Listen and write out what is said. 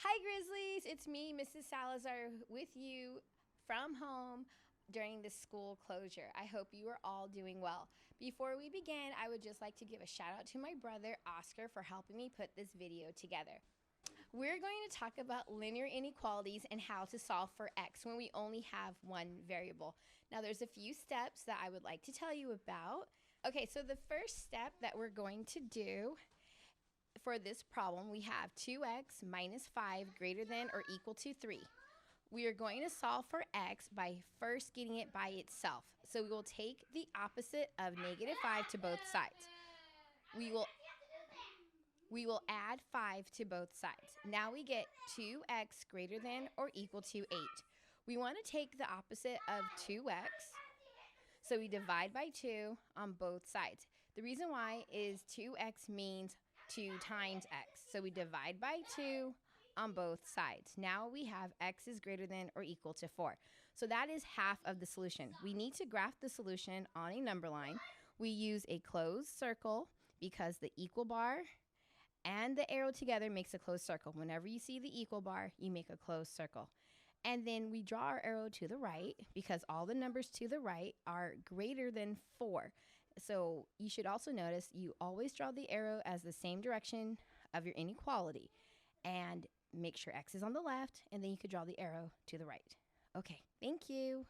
Hi Grizzlies, it's me, Mrs. Salazar, with you from home during this school closure. I hope you are all doing well. Before we begin, I would just like to give a shout out to my brother Oscar for helping me put this video together. We're going to talk about linear inequalities and how to solve for x when we only have one variable. Now there's a few steps that I would like to tell you about. Okay, so the first step that we're going to do for this problem, we have 2x minus 5 greater than or equal to 3. We are going to solve for x by first getting it by itself. So we will take the opposite of negative 5 to both sides. We will add 5 to both sides. Now we get 2x greater than or equal to 8. We want to take the opposite of 2x. So we divide by 2 on both sides. The reason why is 2x means 2 times x. So we divide by 2 on both sides. Now we have x is greater than or equal to 4. So that is half of the solution. We need to graph the solution on a number line. We use a closed circle because the equal bar and the arrow together makes a closed circle. Whenever you see the equal bar, you make a closed circle. And then we draw our arrow to the right because all the numbers to the right are greater than 4. So you should also notice you always draw the arrow as the same direction of your inequality. And make sure x is on the left, and then you could draw the arrow to the right. Okay, thank you.